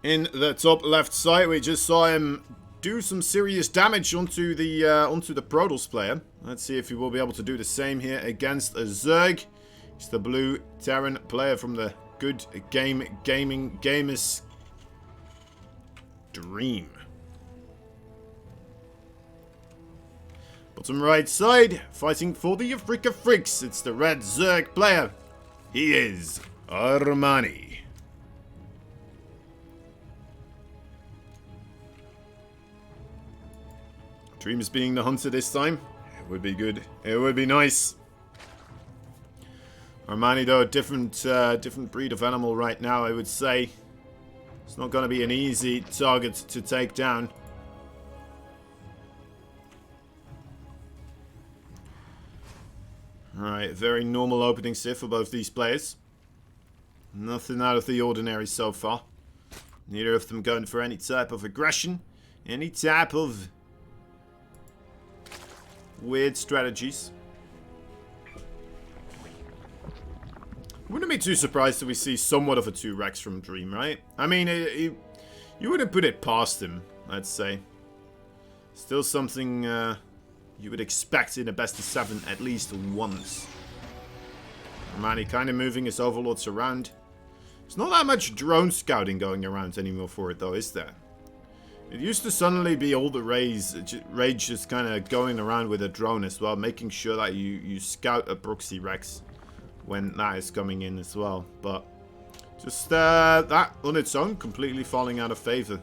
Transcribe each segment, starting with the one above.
in the top left side. We just saw him do some serious damage onto the Protoss player. Let's see if he will be able to do the same here against a Zerg. He's the blue Terran player from the Good Gamers Dream. Bottom right side, fighting for the Afrika Freaks. It's the red Zerg player. He is ARMANI. Dreams being the hunter this time. It would be good. It would be nice. ARMANI, though, a different breed of animal right now, I would say. It's not going to be an easy target to take down. Alright, very normal opening set for both these players. Nothing out of the ordinary so far. Neither of them going for any type of aggression. Any type of weird strategies. Wouldn't be too surprised if we see somewhat of a 2-Rex from Dream, right? I mean, you wouldn't put it past him, I'd say. Still something you would expect in a best of 7 at least once. ARMANI kind of moving his overlords around. There's not that much drone scouting going around anymore for it, though, is there? It used to suddenly be all the raids just kind of going around with a drone as well, making sure that you scout a proxy Rex when that is coming in as well. But just that on its own completely falling out of favor.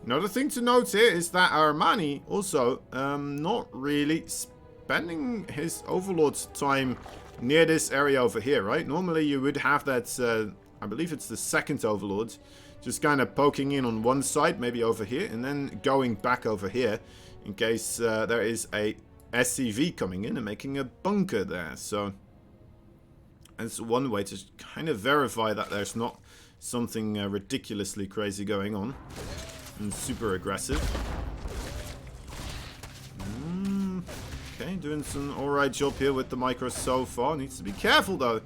Another thing to note here is that ARMANI also not really spending his overlord's time near this area over here, right? Normally you would have that, I believe it's the second overlord, just kind of poking in on one side, maybe over here, and then going back over here in case there is a SCV coming in and making a bunker there. So that's one way to kind of verify that there's not something ridiculously crazy going on and super aggressive. Okay, doing some alright job here with the micro so far. Needs to be careful though.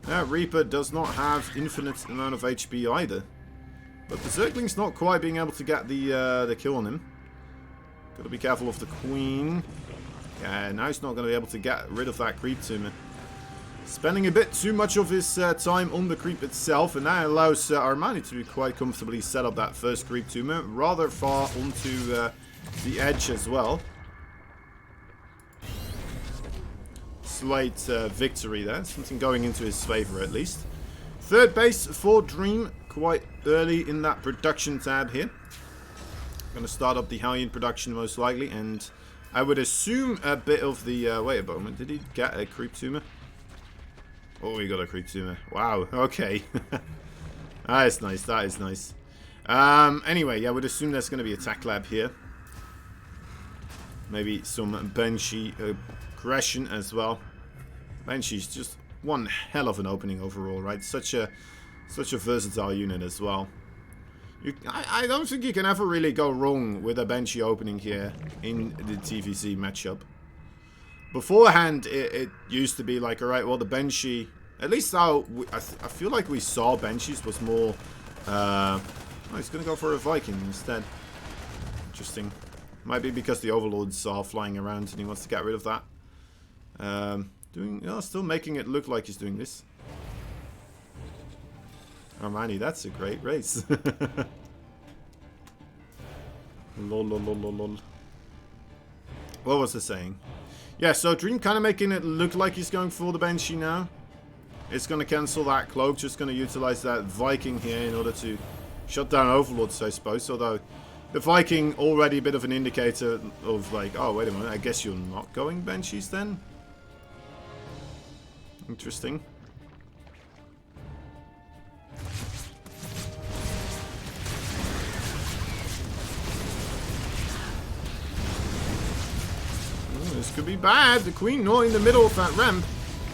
That Reaper does not have infinite amount of HP either. But the Zergling's not quite being able to get the kill on him. Gotta be careful of the Queen. Yeah, now he's not going to be able to get rid of that creep tumor. Spending a bit too much of his time on the creep itself, and that allows ARMANI to be quite comfortably set up that first creep tumor rather far onto the edge as well. Slight victory there, something going into his favor at least. Third base for Dream, quite early in that production tab here. Gonna start up the Hellion production most likely, and I would assume a bit of the... wait a moment, did he get a creep tumor? Oh, he got a creep tumor. Wow, okay. That is nice, that is nice. Anyway, yeah, I would assume there's going to be a tech lab here. Maybe some Banshee aggression as well. Banshee's just one hell of an opening overall, right? Such a versatile unit as well. I don't think you can ever really go wrong with a Banshee opening here in the TVC matchup. Beforehand, it used to be like, alright, well, the Banshee, at least how I feel like we saw Banshees was more, oh, he's going to go for a Viking instead. Interesting. Might be because the Overlords are flying around and he wants to get rid of that. Still making it look like he's doing this. ARMANI, that's a great race. Lol, lol, lol, lol, lol. What was I saying? Yeah, so Dream kind of making it look like he's going for the Banshee now. It's going to cancel that Cloak, just going to utilize that Viking here in order to shut down Overlords, I suppose. Although, the Viking already a bit of an indicator of like, oh, wait a minute, I guess you're not going Banshees then? Interesting. This could be bad. The Queen not in the middle of that ramp.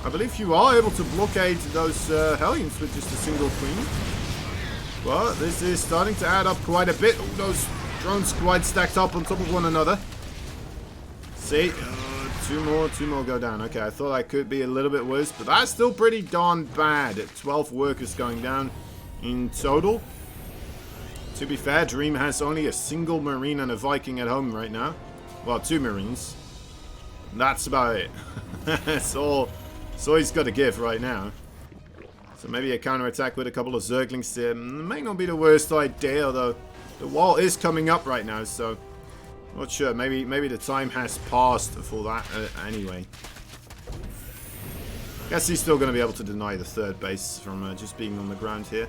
I believe you are able to blockade those Hellions with just a single Queen. But this is starting to add up quite a bit. All those drones quite stacked up on top of one another. See, two more go down. Okay, I thought that could be a little bit worse, but that's still pretty darn bad. 12 workers going down in total. To be fair, Dream has only a single Marine and a Viking at home right now. Well, 2 Marines. That's about it. That's all he's got to give right now. So maybe a counter-attack with a couple of Zerglings here may not be the worst idea, although the wall is coming up right now, so not sure. Maybe the time has passed for that anyway. Guess he's still going to be able to deny the 3rd base from just being on the ground here.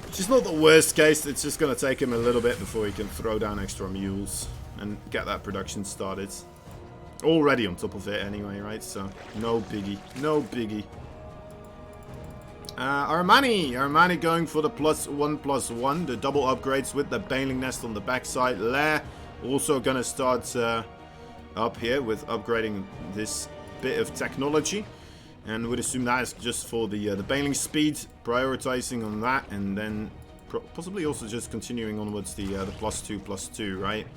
Which is not the worst case. It's just going to take him a little bit before he can throw down extra mules and get that production started. Already on top of it anyway, right? So, no biggie. No biggie. Armani going for the +1/+1. The double upgrades with the Baneling Nest on the backside. Lair also going to start up here with upgrading this bit of technology. And would assume that is just for the Baneling speed. Prioritizing on that. And then possibly also just continuing onwards the +2/+2, right?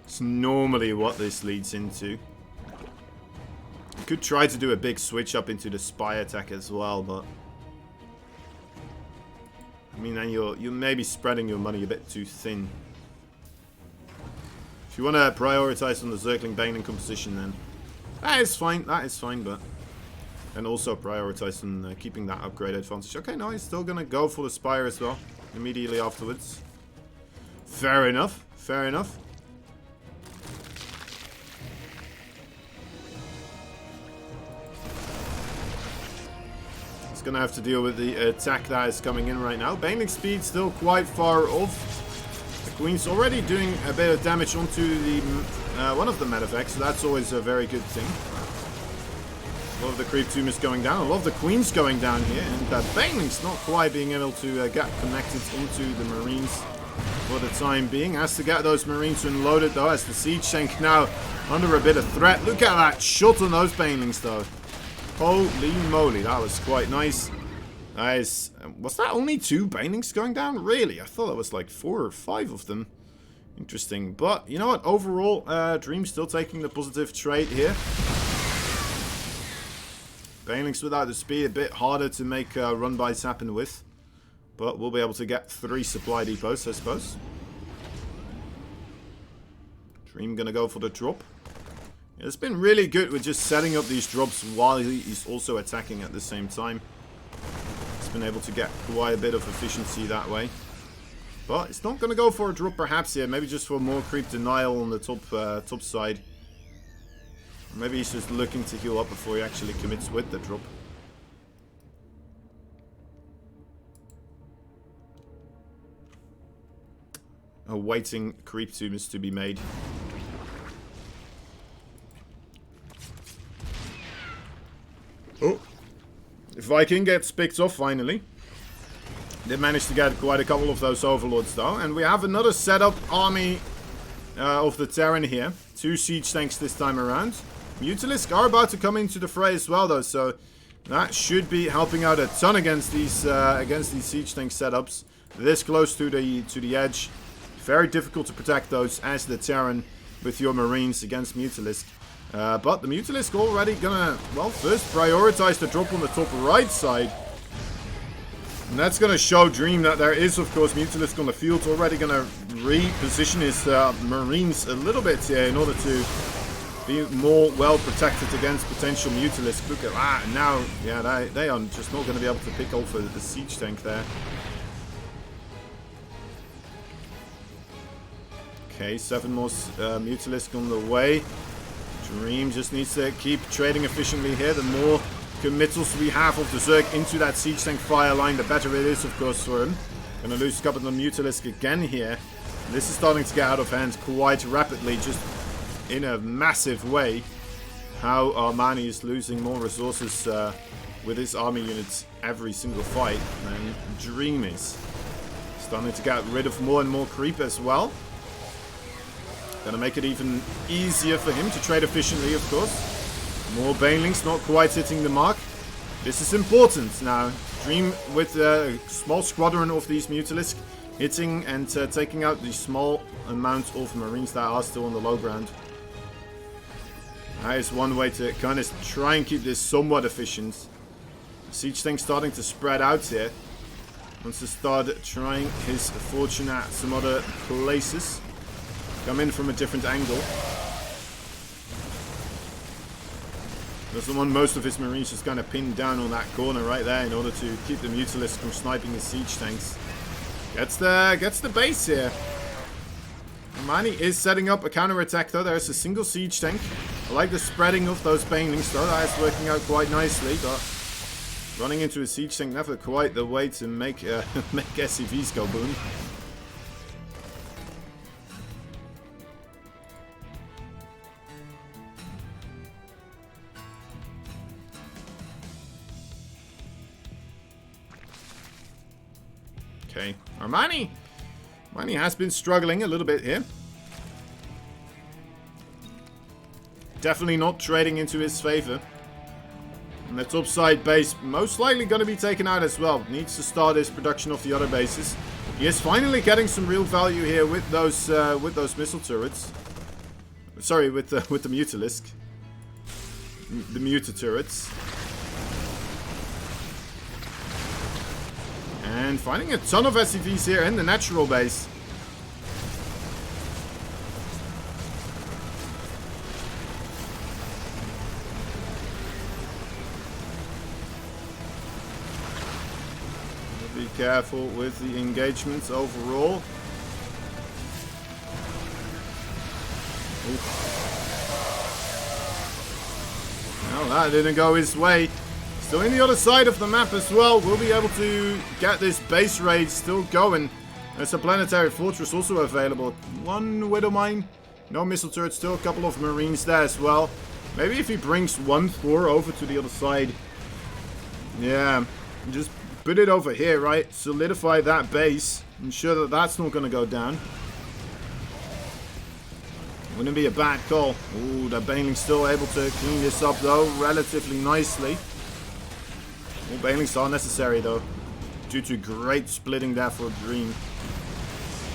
It's normally what this leads into. You could try to do a big switch up into the spy attack as well, but I mean, then you're maybe spreading your money a bit too thin. If you want to prioritize on the Zergling Baneling composition, then that is fine, but and also prioritize on keeping that upgrade advantage. Okay, no, he's still gonna go for the Spire as well immediately afterwards. Fair enough, fair enough. Gonna have to deal with the attack that is coming in right now. Baneling speed still quite far off. The Queen's already doing a bit of damage onto the one of the medevacs, so that's always a very good thing. A lot of the creep tomb is going down. A lot of the Queen's going down here, and Baneling's not quite being able to get connected into the Marines for the time being. Has to get those Marines unloaded though, as the siege tank now under a bit of threat. Look at that shot on those Banelings though. Holy moly, that was quite nice. Was that only 2 Banelings going down? Really? I thought it was like 4 or 5 of them. Interesting. But, you know what? Overall, Dream still taking the positive trade here. Banelings without the speed, a bit harder to make run-bys happen with. But we'll be able to get 3 supply depots, I suppose. Dream gonna go for the drop. It's been really good with just setting up these drops while he's also attacking at the same time. He's been able to get quite a bit of efficiency that way. But it's not going to go for a drop perhaps here. Maybe just for more creep denial on the top side. Or maybe he's just looking to heal up before he actually commits with the drop. Awaiting creep tombs to be made. Oh, Viking gets picked off finally. Did manage to get quite a couple of those overlords though. And we have another setup army of the Terran here. 2 siege tanks this time around. Mutalisk are about to come into the fray as well though. So that should be helping out a ton against these siege tank setups. This close to the edge. Very difficult to protect those as the Terran with your Marines against Mutalisk. But the Mutalisk already gonna, well, first prioritize the drop on the top right side. And that's gonna show Dream that there is, of course, Mutalisk on the field. Already gonna reposition his Marines a little bit here in order to be more well protected against potential Mutalisk. Look at that. And now, yeah, they are just not gonna be able to pick off the siege tank there. Okay, 7 more Mutalisk on the way. Dream just needs to keep trading efficiently here. The more committals we have of the Zerg into that siege tank fire line, the better it is, of course, for him. Gonna lose a couple of the Mutalisk again here. This is starting to get out of hand quite rapidly, just in a massive way. How Armani is losing more resources with his army units every single fight. And Dream is starting to get rid of more and more creep as well. Gonna make it even easier for him to trade efficiently, of course. More Banelings not quite hitting the mark. This is important now. Dream with a small squadron of these Mutalisk hitting and taking out the small amount of Marines that are still on the low ground. That is one way to kind of try and keep this somewhat efficient. Siege tank starting to spread out here. wants to start trying his fortune at some other places. Come in from a different angle. Doesn't want most of his marines just kind of pinned down on that corner right there in order to keep the Mutalisks from sniping his siege tanks. Gets the base here. ARMANI is setting up a counter-attack though. There's a single siege tank. I like the spreading of those banelings though. That's working out quite nicely, but running into a siege tank never quite the way to make make SCVs go boom. Okay, ARMANI has been struggling a little bit here. Definitely not trading into his favor. And the topside base most likely going to be taken out as well. Needs to start his production of the other bases. He is finally getting some real value here with those missile turrets. Sorry, with the Mutalisk, the Muta turrets. And finding a ton of SCVs here in the natural base. Be careful with the engagements overall. Well, that didn't go his way. Still in the other side of the map as well. We'll be able to get this base raid still going. There's a planetary fortress also available. One Widow Mine. No missile turrets. Still a couple of marines there as well. Maybe if he brings one Thor over to the other side. Yeah. Just put it over here, right? Solidify that base. Ensure that that's not going to go down. Wouldn't be a bad call. Ooh, the Baneling's still able to clean this up though relatively nicely. More Banelings are necessary though, due to great splitting there for Dream.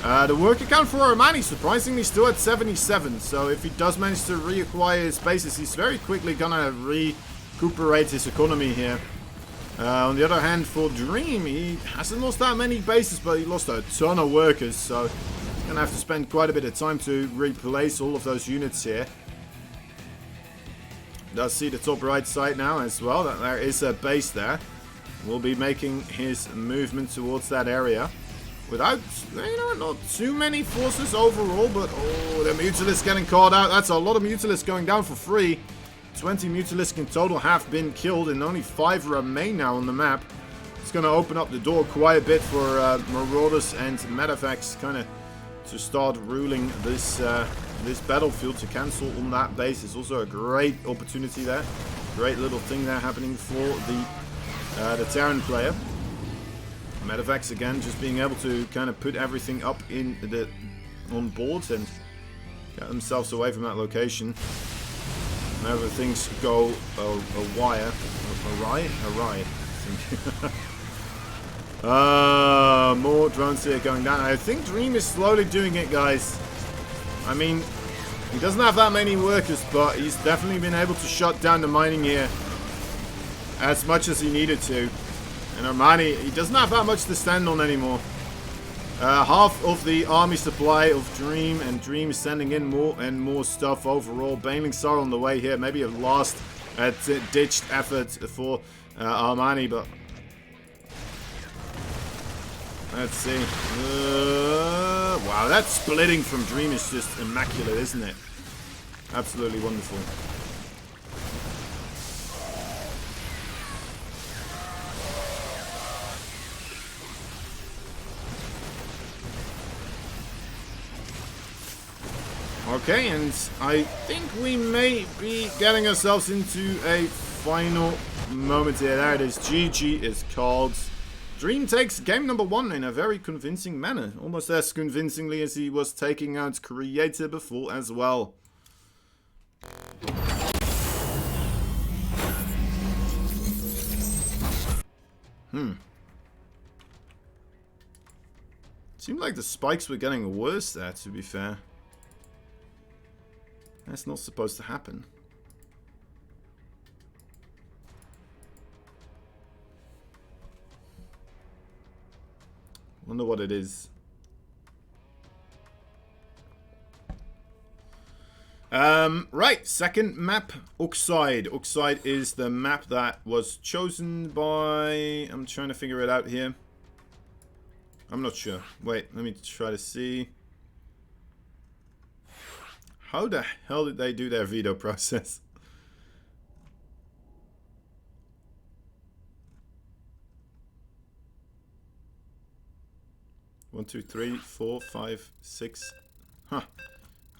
The worker count for ARMANI surprisingly still at 77, so if he does manage to reacquire his bases, he's very quickly gonna recuperate his economy here. On the other hand, for Dream, he hasn't lost that many bases, but he lost a ton of workers, so he's gonna have to spend quite a bit of time to replace all of those units here. Does see the top right side now as well, that there is a base there. Will be making his movement towards that area. Without, you know, not too many forces overall, but oh, the Mutalisk getting called out. That's a lot of Mutalisk going down for free. 20 Mutalisk in total have been killed and only 5 remain now on the map. It's going to open up the door quite a bit for Marauders and Medevacs kind of to start ruling this this battlefield. To cancel on that base is also a great opportunity there. Great little thing there happening for the Terran player. Medevacs again just being able to kind of put everything up in the on board and get themselves away from that location. Whenever things go awry, I think. More drones here going down. I think Dream is slowly doing it, guys. I mean, he doesn't have that many workers, but he's definitely been able to shut down the mining here as much as he needed to. And ARMANI, he doesn't have that much to stand on anymore. Half of the army supply of Dream, and Dream is sending in more and more stuff overall. Banelings are on the way here. Maybe a last ditched effort for ARMANI, but let's see. Wow, that splitting from Dream is just immaculate, isn't it? Absolutely wonderful. Okay, and I think we may be getting ourselves into a final moment here. There it is. GG is called. Dream takes game number 1 in a very convincing manner. Almost as convincingly as he was taking out Creator before as well. Seemed like the spikes were getting worse there, to be fair. That's not supposed to happen. Wonder what it is. Right, second map, Oxide. Oxide is the map that was chosen by... I'm trying to figure it out here. I'm not sure. Wait, let me try to see. How the hell did they do their veto process? One, two, three, 4, 5, 6. Huh.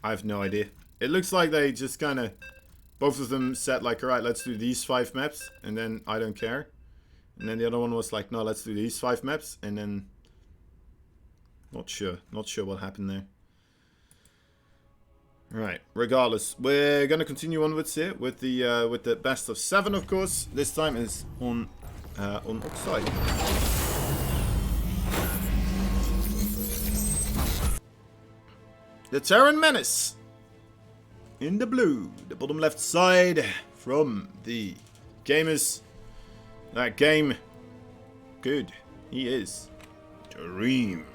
I have no idea. It looks like they just kind of... Both of them said like, alright, let's do these 5 maps. And then I don't care. And then the other one was like, no, let's do these 5 maps. And then... Not sure. Not sure what happened there. Right. Regardless, we're gonna continue onwards here with the best of 7, of course. This time is on Oxide. The Terran Menace. In the blue, the bottom left side from the gamers. That game, good. He is Dream.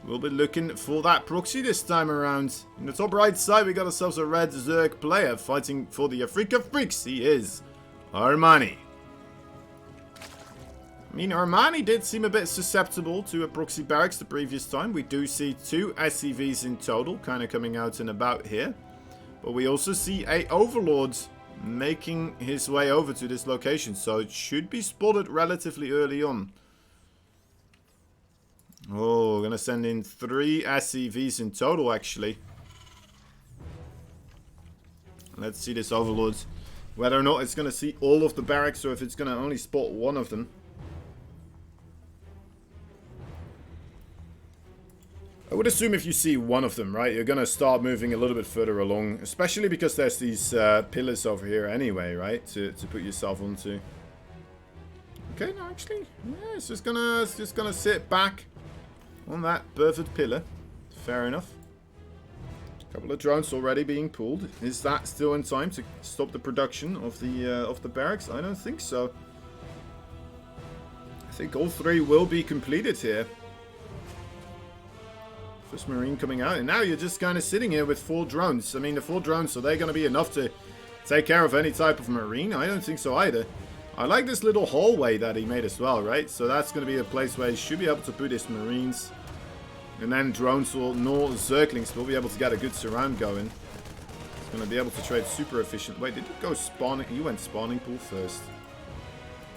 We'll be looking for that proxy this time around. In the top right side, we got ourselves a red Zerg player fighting for the Afrika Freaks. He is ARMANI. I mean, ARMANI did seem a bit susceptible to a proxy barracks the previous time. We do see 2 SCVs in total, kind of coming out and about here. But we also see a Overlord making his way over to this location. So it should be spotted relatively early on. Oh, we're going to send in 3 SCVs in total, actually. Let's see this Overlord. Whether or not it's going to see all of the barracks or if it's going to only spot one of them. I would assume if you see one of them, right, you're going to start moving a little bit further along. Especially because there's these pillars over here anyway, right, to put yourself onto. Okay, no, actually, yeah, it's just gonna sit back on that perfect pillar. Fair enough. A couple of drones already being pulled. Is that still in time to stop the production of the barracks? I don't think so. I think all 3 will be completed here. First Marine coming out, and now you're just kind of sitting here with 4 drones. I mean, the 4 drones, are they going to be enough to take care of any type of Marine? I don't think so either. I like this little hallway that he made as well, right? So that's going to be a place where he should be able to put his Marines. And then drones will, nor Zerglings will be able to get a good surround going. He's going to be able to trade super efficient. Wait, did he go spawning? He went spawning pool first.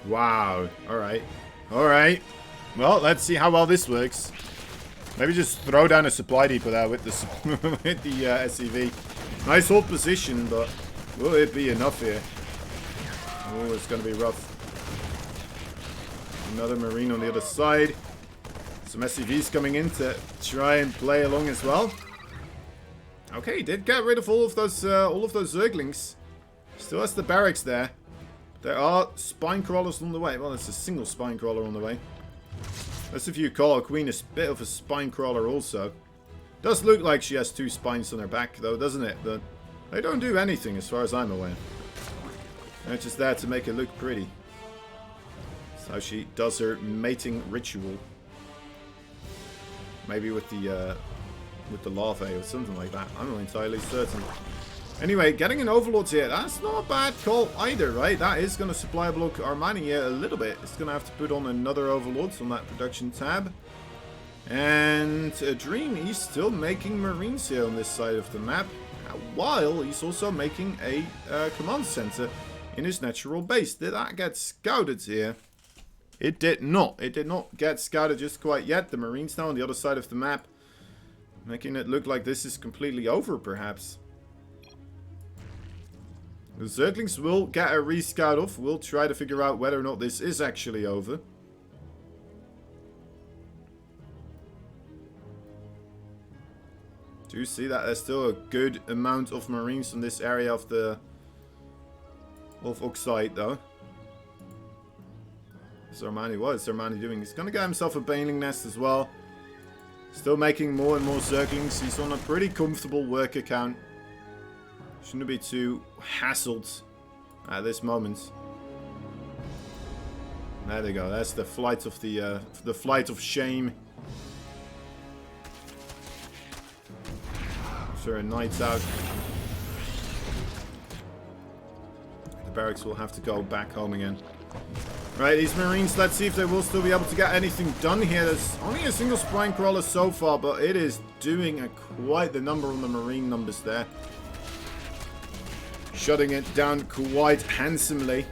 Wow. Alright. Alright. Well, let's see how well this works. Maybe just throw down a supply depot there with the SCV. Nice hold position, but will it be enough here? Oh, it's going to be rough. Another Marine on the other side. Some SCVs coming in to try and play along as well. Okay, he did get rid of all of those Zerglings. Still has the barracks there. There are spine crawlers on the way. Well, it's a single spine crawler on the way. As if you call a queen a bit of a spine crawler also. Does look like she has 2 spines on her back though, doesn't it? But they don't do anything as far as I'm aware. They're just there to make it look pretty. That's how she does her mating ritual. Maybe with the larvae or something like that. I'm not entirely certain. Anyway, getting an Overlord here, that's not a bad call either, right? That is going to supply block ARMANI here a little bit. It's going to have to put on another Overlord on that production tab. And Dream, he's still making Marines here on this side of the map. While he's also making a command center in his natural base. Did that get scouted here? It did not. It did not get scouted just quite yet. The Marines now on the other side of the map. Making it look like this is completely over, perhaps. The Zerglings will get a rescout off. We'll try to figure out whether or not this is actually over. Do you see that there's still a good amount of Marines in this area of Oxide, though. What is ARMANI doing? He's going to get himself a Baneling Nest as well. Still making more and more Zerglings. He's on a pretty comfortable work account. Shouldn't be too hassled at this moment. There they go. That's the flight of the flight of shame. Sure, a night's out. The barracks will have to go back home again. Right, these Marines, let's see if they will still be able to get anything done here. There's only a single spine crawler so far, but it is doing quite the number on the Marine numbers there. Shutting it down quite handsomely.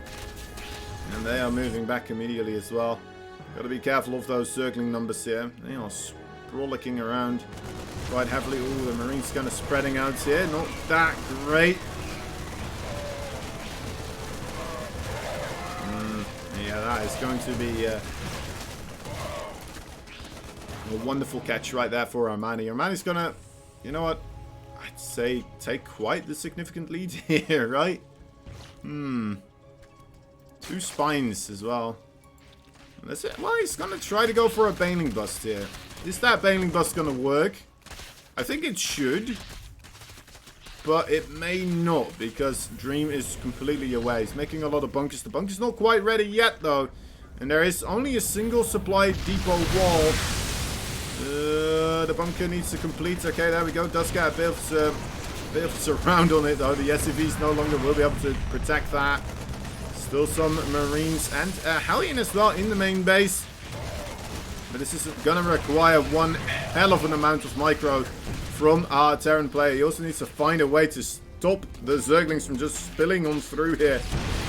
And they are moving back immediately as well. Got to be careful of those circling numbers here. They are sprawling around quite heavily. Ooh, the Marines kind of spreading out here. Not that great. Yeah, that is going to be a wonderful catch right there for Armani. Armani's going to, you know what, I'd say take quite the significant lead here, right? 2 spines as well. That's it. Well, he's going to try to go for a Baneling Bust here. Is that Baneling Bust going to work? I think it should. But it may not, because Dream is completely away. He's making a lot of bunkers. The bunker's not quite ready yet, though. And there is only a single supply depot wall. The bunker needs to complete. Okay, there we go. Does get a bit of surround on it, though. The SCVs no longer will be able to protect that. Still some Marines and a Hellion as well in the main base. But this is going to require one hell of an amount of micro from our Terran player. He also needs to find a way to stop the Zerglings from just spilling on through here.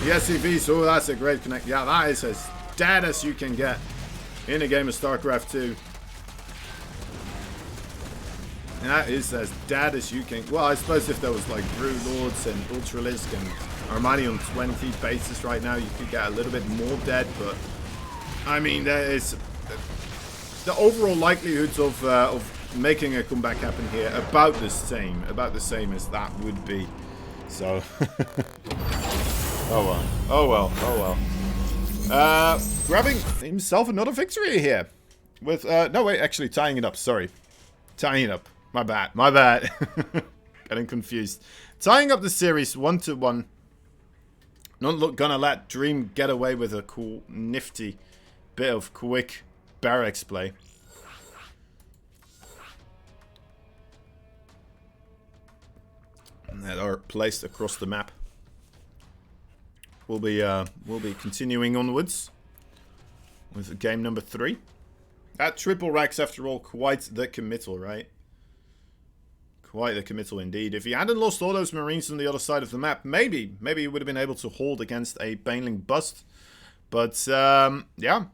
The SCVs, oh, that's a great connect. Yeah, that is as dead as you can get in a game of StarCraft 2. That is as dead as you can. Well, I suppose if there was like Brew Lords and Ultralisk and Armani on 20 bases right now, you could get a little bit more dead. But I mean, there is the overall likelihoods of making a comeback happen here about the same as that would be. So oh well. Grabbing himself another victory here with no wait, actually tying it up. Sorry, tying it up. My bad. Getting confused. Tying up the series 1-1. Not gonna let Dream get away with a cool, nifty bit of quick barracks play. That are placed across the map. We'll be continuing onwards with game number 3. That triple racks, after all, quite the committal, right? Quite the committal indeed. If he hadn't lost all those Marines on the other side of the map, maybe he would have been able to hold against a Baneling Bust. But yeah,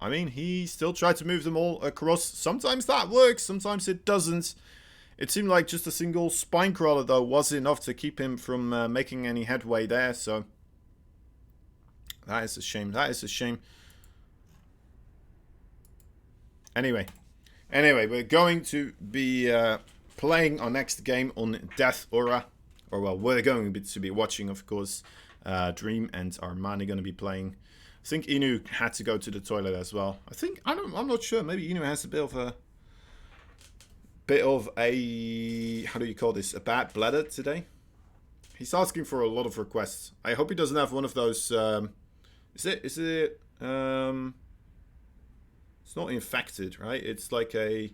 I mean, he still tried to move them all across. Sometimes that works, sometimes it doesn't. It seemed like just a single spine crawler, though, was enough to keep him from making any headway there. So that is a shame. That is a shame. Anyway, we're going to be playing our next game on Death Aura. Or, well, we're going to be watching, of course. Dream and Armani going to be playing. I think Inu had to go to the toilet as well. I'm not sure. Maybe Inu has a bit of a how do you call this? A bad bladder today. He's asking for a lot of requests. I hope he doesn't have one of those. Is it? It's not infected, right? It's like a.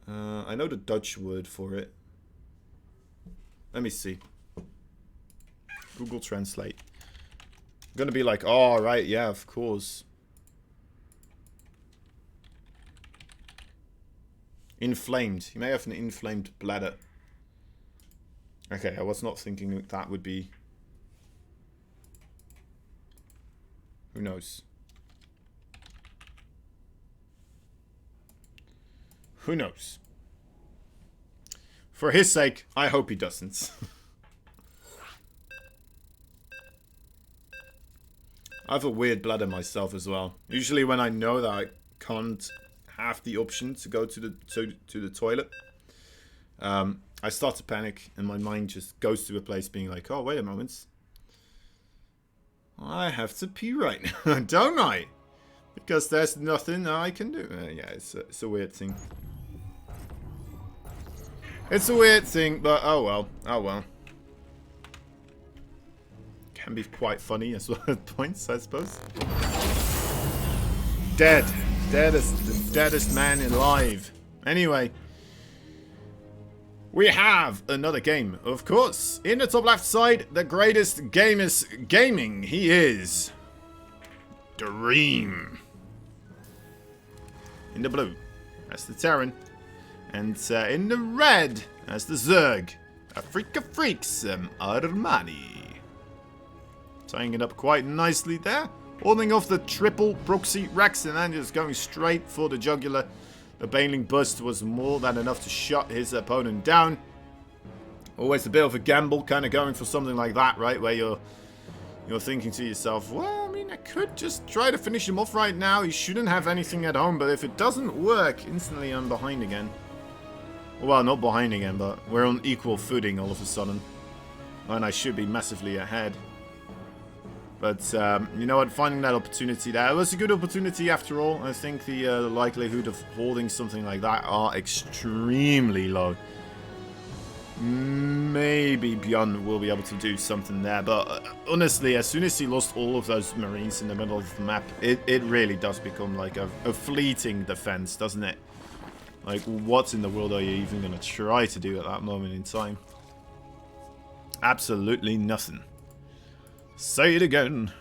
I know the Dutch word for it. Let me see. Google Translate. I'm gonna be like, oh right, yeah, of course. Inflamed. You may have an inflamed bladder. Okay, I was not thinking that would be... Who knows? Who knows? For his sake, I hope he doesn't. I have a weird bladder myself as well. Usually when I know that I can't have the option to go to the toilet, I start to panic and my mind just goes to a place being like, oh, wait a moment. I have to pee right now, don't I? Because there's nothing I can do. Yeah, it's a weird thing. It's a weird thing, but oh well. Oh well. can be quite funny as well at points, I suppose. Dead. The deadest man alive. Anyway. We have another game, of course. In the top left side, the greatest gaming. He is Dream. In the blue, that's the Terran. And in the red, that's the Zerg. A freak of freaks, Armani. Tying it up quite nicely there. Holding off the triple proxy Rex and then just going straight for the jugular. The Baneling Bust was more than enough to shut his opponent down. Always a bit of a gamble, kind of going for something like that, right? Where you're thinking to yourself, well, I mean, I could just try to finish him off right now. He shouldn't have anything at home, but if it doesn't work, instantly I'm behind again. Well, not behind again, but we're on equal footing all of a sudden. And I should be massively ahead. But, you know what, finding that opportunity there, it was a good opportunity after all. I think the likelihood of holding something like that are extremely low. Maybe Bjorn will be able to do something there, but honestly, as soon as he lost all of those Marines in the middle of the map, it really does become like a fleeting defense, doesn't it? Like, what in the world are you even going to try to do at that moment in time? Absolutely nothing. Say it again.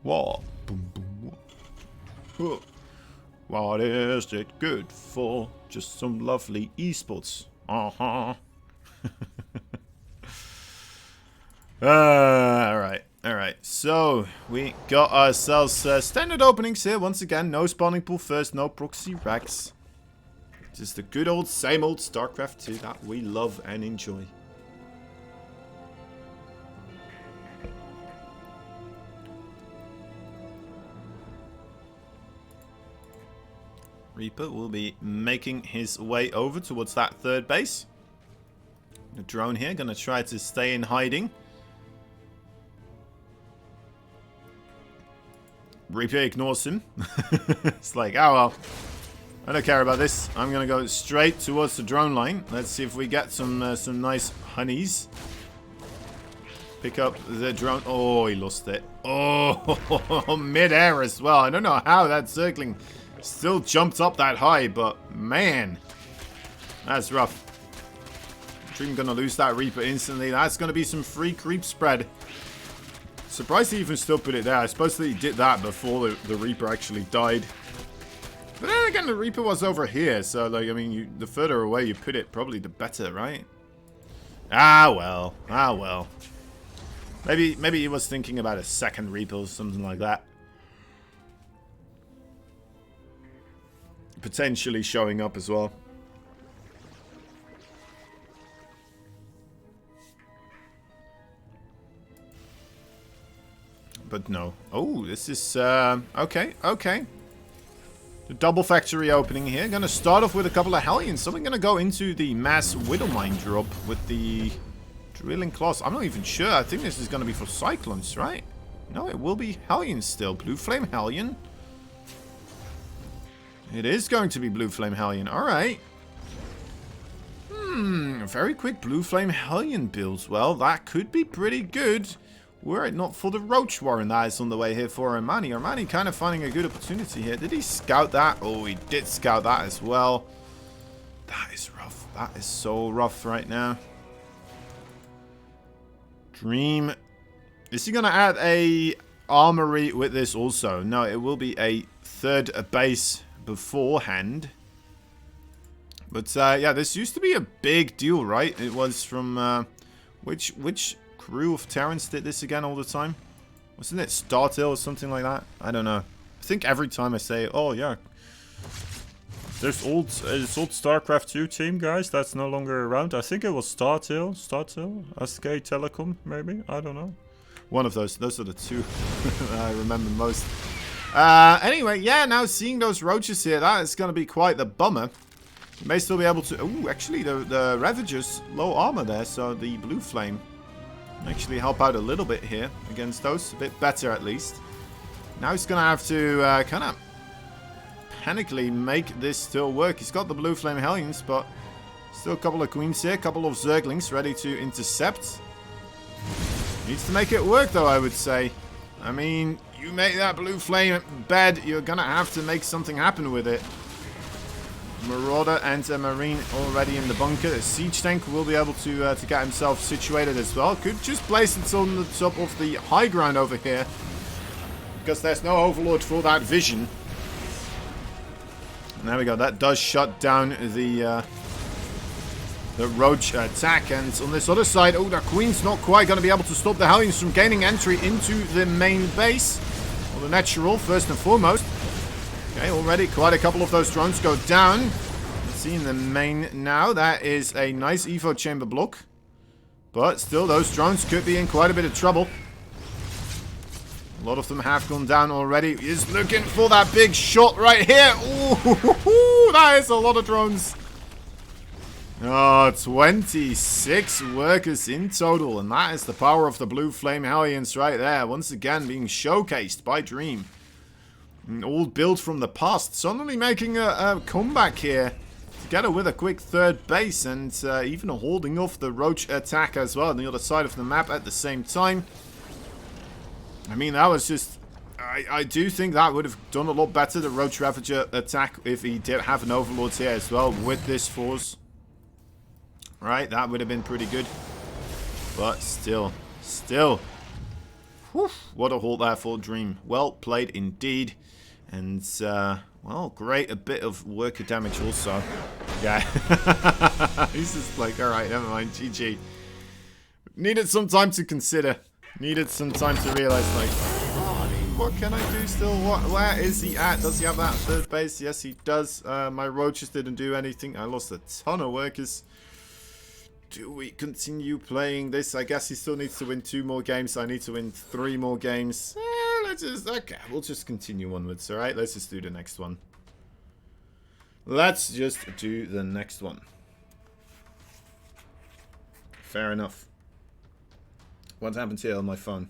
What? Boom, boom, what? What is it good for? Just some lovely esports. Alright. Alright. So, we got ourselves standard openings here. Once again, no spawning pool first, no proxy racks. Just the good old, same old StarCraft 2 that we love and enjoy. Reaper will be making his way over towards that third base. The drone here gonna try to stay in hiding. Reaper ignores him. It's like, oh well, I don't care about this. I'm gonna go straight towards the drone line. Let's see if we get some nice honeys. Pick up the drone. Oh, he lost it. Oh, mid-air as well. I don't know how that circling still jumped up that high, but man, that's rough. Dream gonna lose that Reaper instantly. That's gonna be some free creep spread. Surprised he even still put it there. I suppose that he did that before the Reaper actually died. But then again, the Reaper was over here, so like, I mean, the further away you put it, probably the better, right? Ah well. Maybe he was thinking about a second Reaper or something like that. Potentially showing up as well. But no. Oh, this is okay. The double factory opening here. Gonna start off with a couple of Hellions. So we're gonna go into the mass Widowmine drop with the drilling claws. I'm not even sure. I think this is gonna be for Cyclones, right? No, it will be Hellions still. Blue Flame Hellion. It is going to be Blue Flame Hellion. Alright. Very quick Blue Flame Hellion builds. Well, that could be pretty good. Were it not for the Roach Warren that is on the way here for ARMANI. ARMANI kind of finding a good opportunity here. Did he scout that? Oh, he did scout that as well. That is rough. That is so rough right now. Dream. Is he going to add a armory with this also? No, it will be a third base beforehand. But yeah, this used to be a big deal, right? It was from which crew of Terrans did this again all the time? Wasn't it Startail or something like that? I don't know. I think every time I say, oh yeah, there's old StarCraft 2 team, guys, that's no longer around. I think it was Startail, SK Telecom, maybe, I don't know. One of those are the two I remember most. Anyway, yeah, now seeing those roaches here, that is going to be quite the bummer. You may still be able to... Ooh, actually, the Ravagers, low armor there, so the Blue Flame actually help out a little bit here against those. A bit better, at least. Now he's going to have to kind of panically make this still work. He's got the Blue Flame Hellions, but still a couple of Queens here, a couple of Zerglings ready to intercept. Needs to make it work, though, I would say. I mean, you make that blue flame bed, you're gonna have to make something happen with it. Marauder and a Marine already in the bunker. A siege tank will be able to get himself situated as well. Could just place it on the top of the high ground over here, because there's no overlord for that vision. And there we go. That does shut down the roach attack. And on this other side, oh, the Queen's not quite going to be able to stop the Hellions from gaining entry into the main base. Well, the natural, first and foremost. Okay, already quite a couple of those drones go down. Let's see in the main now. That is a nice Evo chamber block. But still, those drones could be in quite a bit of trouble. A lot of them have gone down already. He's looking for that big shot right here. Ooh, that is a lot of drones. Oh, 26 workers in total. And that is the power of the Blue Flame Hellions right there. Once again, being showcased by Dream. An old build from the past. Suddenly making a comeback here. Together with a quick third base. And even holding off the Roach attack as well on the other side of the map at the same time. I mean, that was just... I do think that would have done a lot better, the Roach Ravager attack, if he did have an Overlord here as well with this force. Right, that would have been pretty good. But still. Whew, what a halt there for Dream. Well played indeed. And, well, great. A bit of worker damage also. Yeah. He's just like, alright, never mind. GG. Needed some time to consider. Needed some time to realize, like, oh, I mean, what can I do still? Where is he at? Does he have that third base? Yes, he does. My roaches didn't do anything. I lost a ton of workers. Do we continue playing this? I guess he still needs to win 2 more games. I need to win 3 more games. Okay, we'll just continue onwards, alright? Let's just do the next one. Let's just do the next one. Fair enough. What happened here on my phone?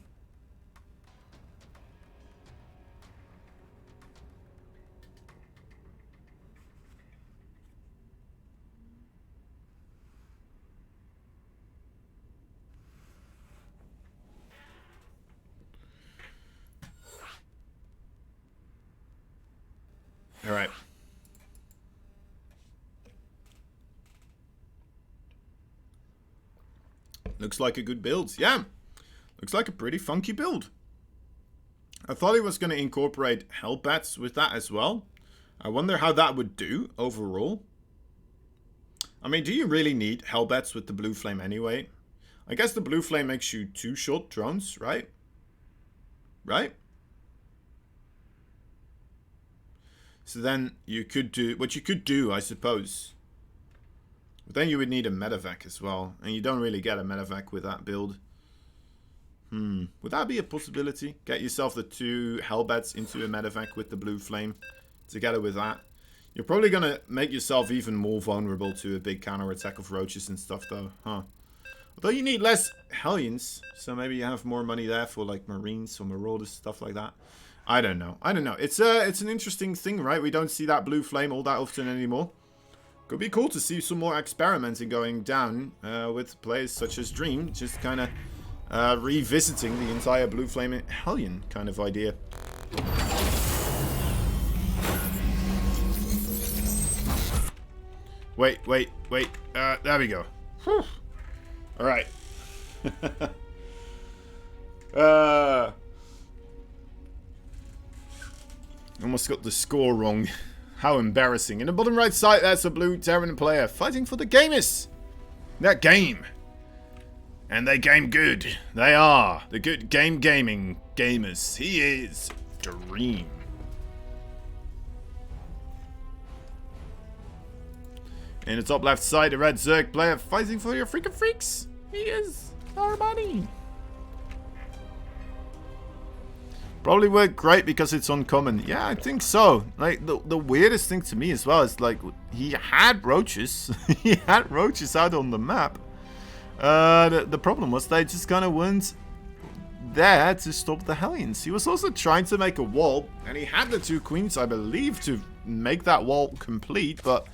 All right. Looks like a good build. Yeah. Looks like a pretty funky build. I thought he was going to incorporate Hellbats with that as well. I wonder how that would do overall. I mean, do you really need Hellbats with the Blue Flame anyway? I guess the Blue Flame makes you 2 short drones, right? Right? So then you could do... What you could do, I suppose. But then you would need a medevac as well. And you don't really get a medevac with that build. Would that be a possibility? Get yourself the 2 Hellbats into a medevac with the Blue Flame. Together with that. You're probably going to make yourself even more vulnerable to a big counterattack of roaches and stuff though. Huh. Although you need less Hellions. So maybe you have more money there for like Marines or Marauders, stuff like that. I don't know. It's an interesting thing, right? We don't see that Blue Flame all that often anymore. Could be cool to see some more experimenting going down with players such as Dream. Just kind of revisiting the entire Blue Flame Hellion kind of idea. Wait. There we go. Whew. Alright. Almost got the score wrong. How embarrassing. In the bottom right side, that's a blue Terran player fighting for the gamers. That game. And they game good. They are the good gaming gamers. He is Dream. In the top left side, a red Zerg player fighting for your freaking freaks. He is ARMANI. Probably worked great because it's uncommon. Yeah, I think so. Like, the weirdest thing to me as well is, like, he had roaches. He had roaches out on the map. The problem was they just kind of weren't there to stop the Hellions. He was also trying to make a wall, and he had the 2 queens, I believe, to make that wall complete, but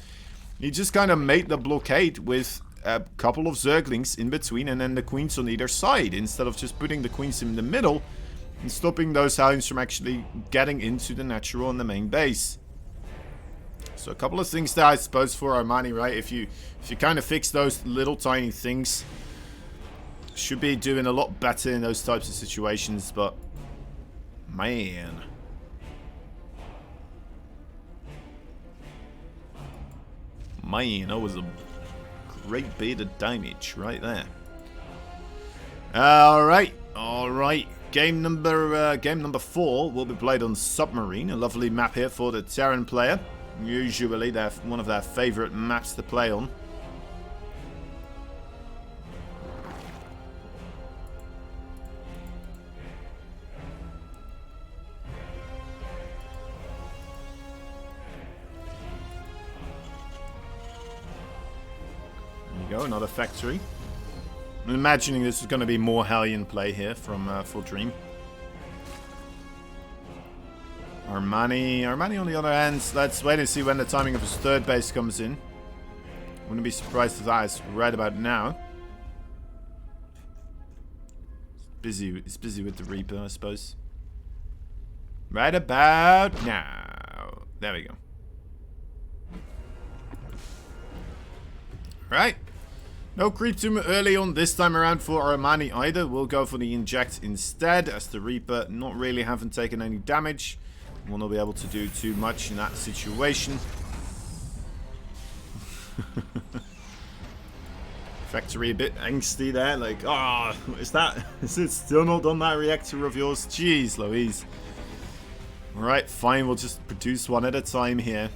he just kind of made the blockade with a couple of Zerglings in between and then the queens on either side, instead of just putting the queens in the middle and stopping those Hellions from actually getting into the natural and the main base. So a couple of things there, I suppose, for Armani, right? If you kind of fix those little tiny things, should be doing a lot better in those types of situations, but man. Man, that was a great bit of damage right there. Alright. Game number 4 will be played on Submarine. A lovely map here for the Terran player. Usually they're one of their favorite maps to play on. There you go, another factory. I'm imagining this is going to be more Hellion play here from for Dream. Armani on the other hand, let's wait and see when the timing of his third base comes in. Wouldn't be surprised if that is right about now. It's busy with the Reaper, I suppose. Right about now. There we go. Right. No creep too early on this time around for Armani either. We'll go for the inject instead, as the Reaper not really having taken any damage. Will not be able to do too much in that situation. Factory a bit angsty there, like, oh, is it still not on that reactor of yours? Jeez Louise. Alright, fine, we'll just produce one at a time here.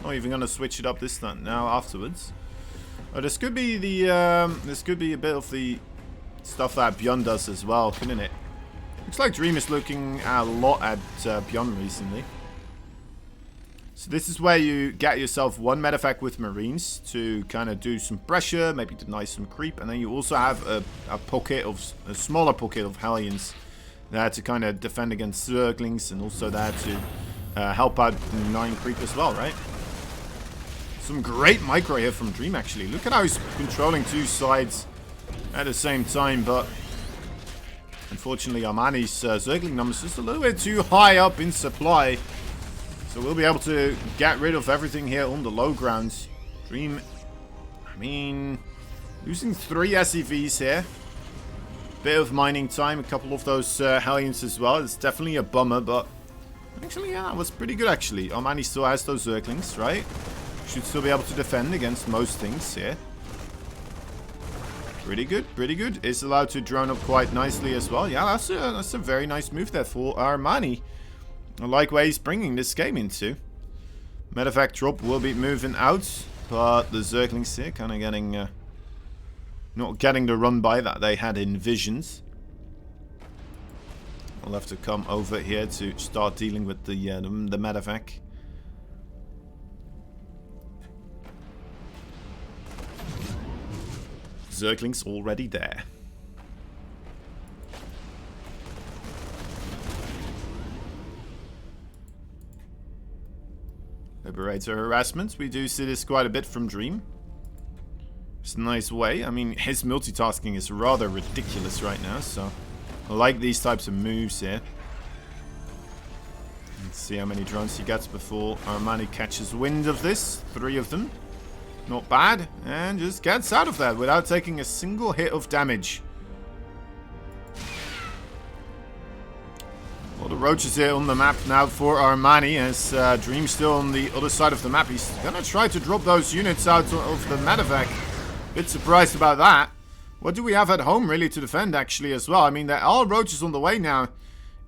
Not even gonna switch it up this time now afterwards. Oh, this could be the this could be a bit of the stuff that Beyond does as well, couldn't it? Looks like Dream is looking a lot at Beyond recently. So this is where you get yourself one medevac with Marines to kind of do some pressure, maybe deny some creep, and then you also have a smaller pocket of Hellions there to kind of defend against Zerglings, and also there to help out denying creep as well, right? Some great micro here from Dream, actually. Look at how he's controlling two sides at the same time, but unfortunately Armani's Zergling numbers just a little bit too high up in supply. So we'll be able to get rid of everything here on the low grounds. Dream, I mean, losing 3 SEVs here. Bit of mining time, a couple of those Hellions as well. It's definitely a bummer, but actually, yeah, it was pretty good, actually. Armani still has those Zerglings, right? Should still be able to defend against most things here. Pretty good, pretty good. Is allowed to drone up quite nicely as well. Yeah, that's a very nice move there for Armani. I like where he's bringing this game into. Medevac drop will be moving out, but the Zerglings here kind of getting not getting the run by that they had envisioned. I'll have to come over here to start dealing with the medevac. Zerglings already there. Liberator harassment. We do see this quite a bit from Dream. It's a nice way. I mean, his multitasking is rather ridiculous right now, so I like these types of moves here. Let's see how many drones he gets before Armani catches wind of this. 3 of them. Not bad. And just gets out of there without taking a single hit of damage. A lot of roaches here on the map now for Armani, as Dream's still on the other side of the map. He's gonna try to drop those units out of the medevac. Bit surprised about that. What do we have at home really to defend actually as well? I mean, there are roaches on the way now.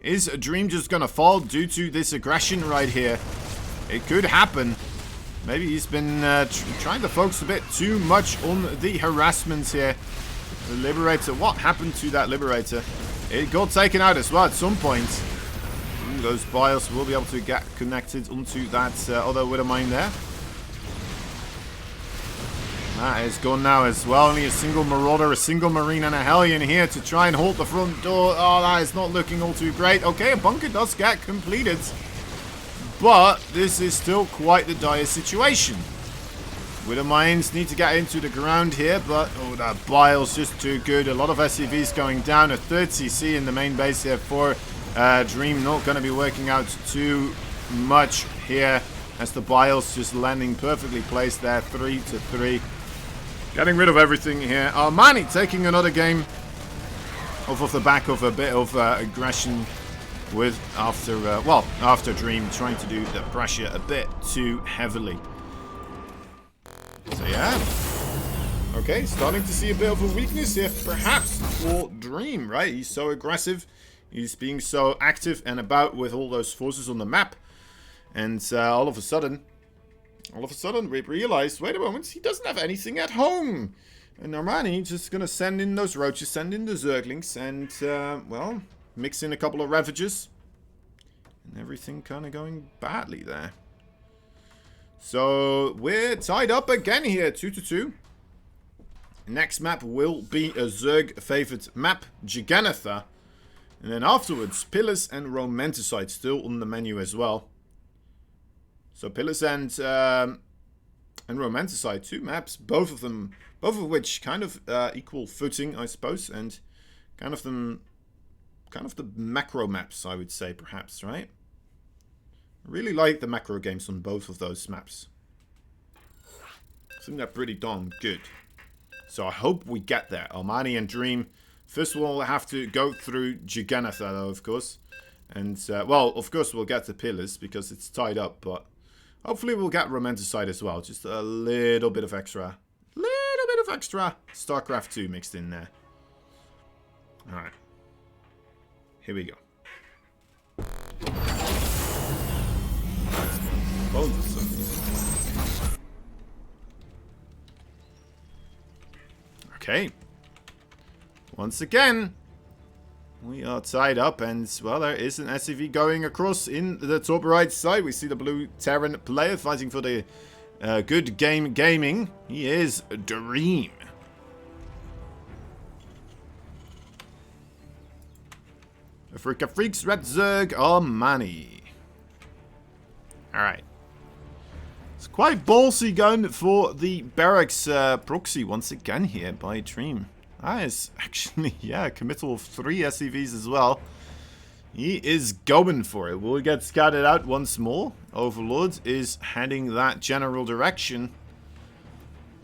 Is Dream just gonna fall due to this aggression right here? It could happen. Maybe he's been trying to focus a bit too much on the harassment here. The Liberator, what happened to that Liberator? It got taken out as well at some point. Those BIOS will be able to get connected onto that other Widowmine there. That is gone now as well. Only a single Marauder, a single Marine, and a Hellion here to try and hold the front door. Oh, that is not looking all too great. Okay, a bunker does get completed. But this is still quite the dire situation. Widow Mines need to get into the ground here, but oh, that bile's just too good. A lot of SCVs going down. A third CC in the main base here for Dream. Not going to be working out too much here, as the bile's just landing perfectly placed there. 3-3. Getting rid of everything here. ARMANI taking another game off the back of a bit of aggression with after Dream trying to do the pressure a bit too heavily. So yeah, okay, starting to see a bit of a weakness here, perhaps for Dream, right? He's so aggressive, he's being so active and about with all those forces on the map, and all of a sudden, we realized, wait a moment, he doesn't have anything at home. And ARMANI just gonna send in those roaches, send in the zerglings, and well, mix in a couple of ravages, and everything kind of going badly there. So we're tied up again here, 2-2. Next map will be a Zerg favored map, Giganatha. And then afterwards, Pillars and Romanticide still on the menu as well. So Pillars and Romanticide, two maps, both of which kind of equal footing, I suppose, and kind of the macro maps, I would say, perhaps, right? I really like the macro games on both of those maps. I think they're pretty darn good. So I hope we get there. ARMANI and Dream. First we'll have to go through Giganatha, though, of course. And, well, of course we'll get the Pillars because it's tied up. But hopefully we'll get Romanticide as well. Just a little bit of extra. StarCraft 2 mixed in there. Alright. Here we go. Okay. Once again, we are tied up, and well, there is an SCV going across in the top right side. We see the blue Terran player fighting for the good game gaming. He is Dream. Africa Freaks, Red Zerg, ARMANI. Alright. It's quite ballsy gun for the barracks proxy once again here by Dream. That is actually, yeah, a committal of 3 SCVs as well. He is going for it. Will he get scattered out once more? Overlord is heading that general direction.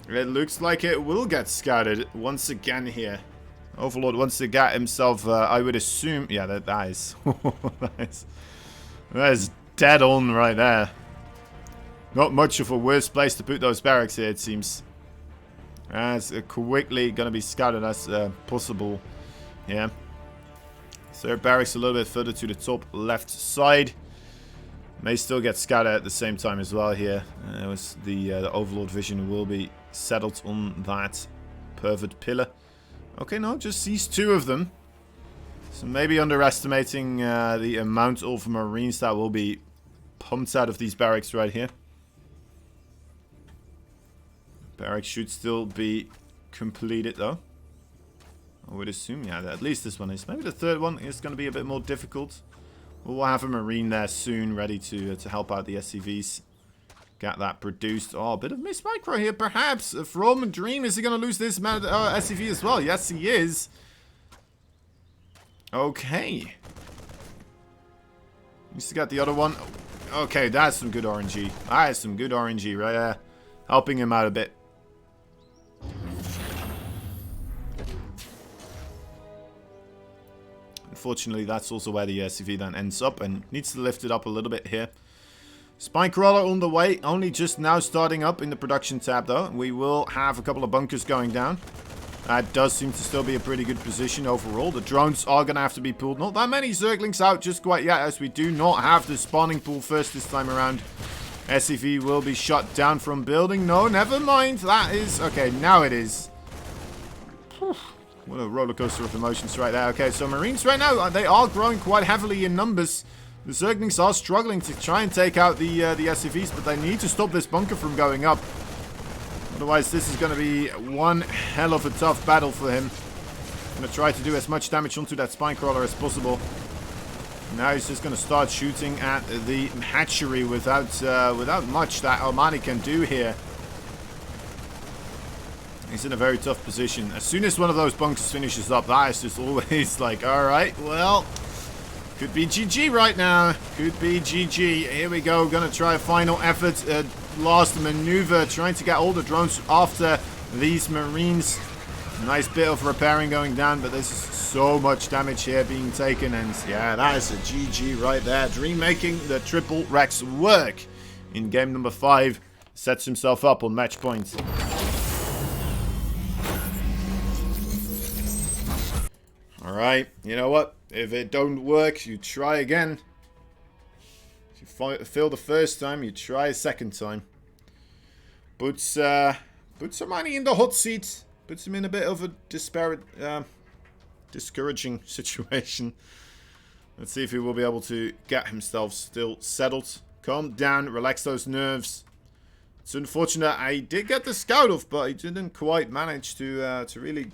It looks like it will get scattered once again here. Overlord wants to get himself, I would assume... Yeah, that is... that is dead on right there. Not much of a worse place to put those barracks here, it seems. As quickly going to be scattered as possible. Yeah. Third barracks a little bit further to the top left side. May still get scattered at the same time as well here. The Overlord vision will be settled on that pervert pillar. Okay, no, just these 2 of them. So maybe underestimating the amount of Marines that will be pumped out of these barracks right here. Barracks should still be completed though. I would assume, yeah, at least this one is. Maybe the third one is going to be a bit more difficult. We'll have a Marine there soon, ready to help out the SCVs. Get that produced. Oh, a bit of Miss Micro here, perhaps. From Dream, is he going to lose this SCV as well? Yes, he is. Okay. Needs to get the other one. Okay, that's some good RNG. That is some good RNG right there. Helping him out a bit. Unfortunately, that's also where the SCV then ends up and needs to lift it up a little bit here. Spine Crawler on the way, only just now starting up in the production tab though. We will have a couple of bunkers going down. That does seem to still be a pretty good position overall. The drones are going to have to be pulled. Not that many Zerglings out just quite yet, as we do not have the spawning pool first this time around. SCV will be shut down from building. No, never mind. That is... Okay, now it is. What a roller coaster of emotions right there. Okay, so Marines right now, they are growing quite heavily in numbers. The Zerglings are struggling to try and take out the SCVs, but they need to stop this bunker from going up. Otherwise, this is going to be one hell of a tough battle for him. Going to try to do as much damage onto that spine crawler as possible. Now he's just going to start shooting at the hatchery without much that ARMANI can do here. He's in a very tough position. As soon as one of those bunkers finishes up, that is just always like, alright, well, could be GG right now. Could be GG. Here we go. Going to try a final effort. Last maneuver. Trying to get all the drones after these Marines. Nice bit of repairing going down, but there's so much damage here being taken. And yeah, that is a GG right there. Dream making the triple Rex work in game number 5. Sets himself up on match point. Alright, you know what? If it don't work, you try again. If you fail the first time, you try a second time. Puts ARMANI in the hot seat. Puts him in a bit of a discouraging situation. Let's see if he will be able to get himself still settled. Calm down, relax those nerves. It's unfortunate I did get the scout off, but I didn't quite manage to really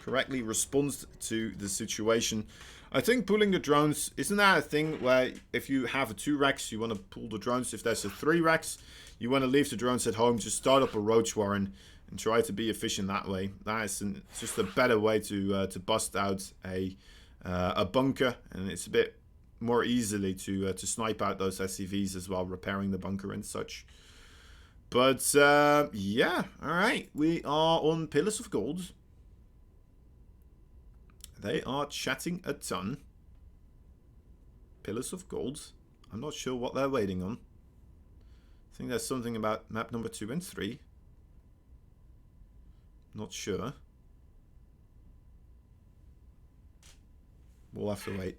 correctly respond to the situation. I think pulling the drones, isn't that a thing where if you have a 2 Rex, you want to pull the drones? If there's a 3 Rex, you want to leave the drones at home, just start up a roach warren and try to be efficient that way. That is just a better way to bust out a bunker, and it's a bit more easily to snipe out those SCVs as well, repairing the bunker and such. But yeah, alright, we are on Pillars of Gold. They are chatting a ton. Pillars of Gold. I'm not sure what they're waiting on. I think there's something about map number 2 and 3. Not sure. We'll have to wait.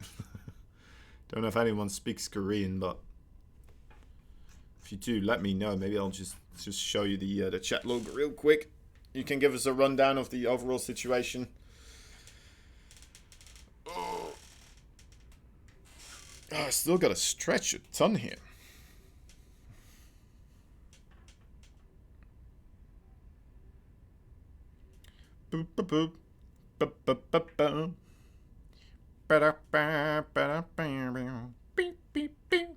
Don't know if anyone speaks Korean, but if you do, let me know. Maybe I'll just show you the chat log real quick. You can give us a rundown of the overall situation. Oh, I still got to stretch a ton here. Boop, boop, boop. Boop, boop, boop, boop. Ba-da, ba, ba-da, ba, ba. Beep, beep, beep.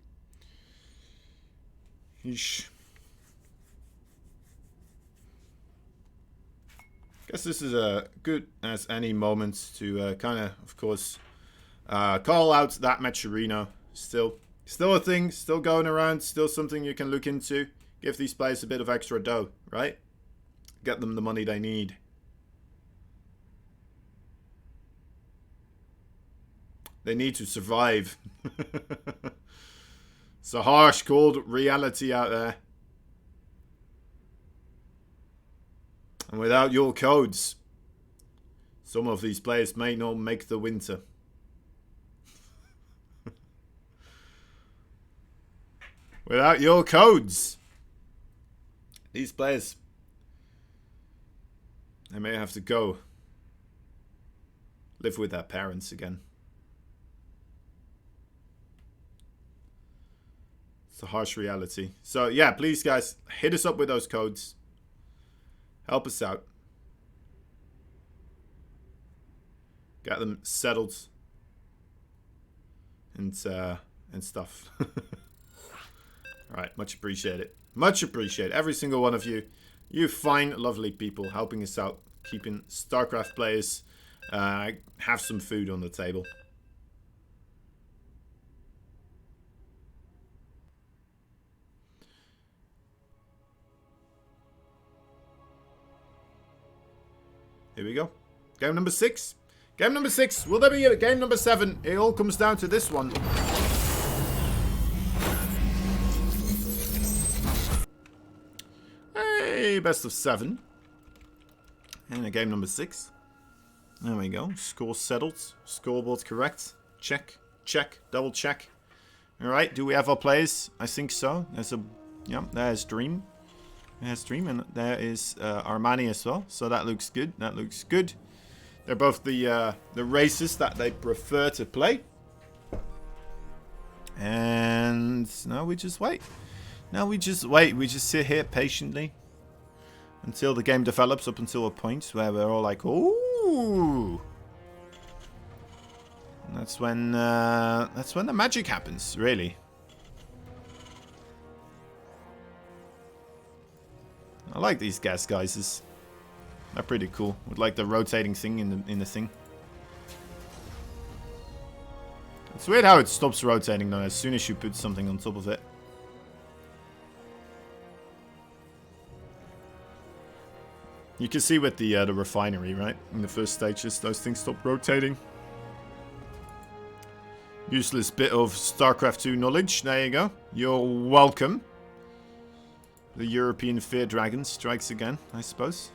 Yeesh. Guess this is a good as any moment to kind of course, call out that Matcherino. Still a thing, still going around, still something you can look into. Give these players a bit of extra dough, right? Get them the money they need. They need to survive. It's a harsh, cold reality out there. And without your codes, some of these players may not make the winter. Without your codes, these players, they may have to go live with their parents again. It's a harsh reality. So yeah, please guys, hit us up with those codes. Help us out. Get them settled. And stuff. Alright, much appreciated. Much appreciated. Every single one of you. You fine, lovely people helping us out. Keeping StarCraft players have some food on the table. Here we go. Game number 6. Game number 6. Will there be a game number 7? It all comes down to this one. Hey, best of 7. And a game number 6. There we go. Score settled. Scoreboard correct. Check. Check. Double check. Alright, do we have our players? I think so. There's a... yeah, there's Dream. There's Dream, and there is ARMANI as well. So that looks good. That looks good. They're both the races that they prefer to play. And now we just wait. Now we just wait. We just sit here patiently. Until the game develops up until a point where we're all like, ooh. And that's when the magic happens, really. I like these gas geysers. They're pretty cool. With like the rotating thing in the thing. It's weird how it stops rotating though as soon as you put something on top of it. You can see with the refinery, right? In the first stages, those things stop rotating. Useless bit of StarCraft 2 knowledge. There you go. You're welcome. The European Fear Dragon strikes again, I suppose.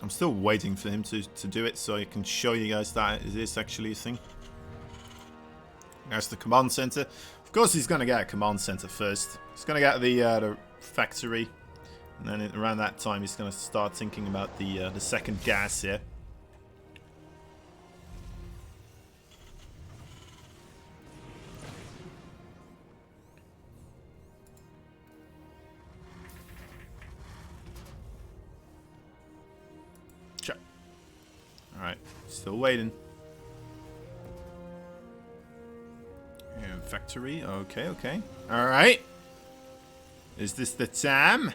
I'm still waiting for him to do it so I can show you guys that it is actually a thing. There's the command center. Of course he's going to get a command center first. He's going to get the factory. And then around that time he's going to start thinking about the second gas here. Alright, still waiting. And factory, okay. Alright. Is this the time?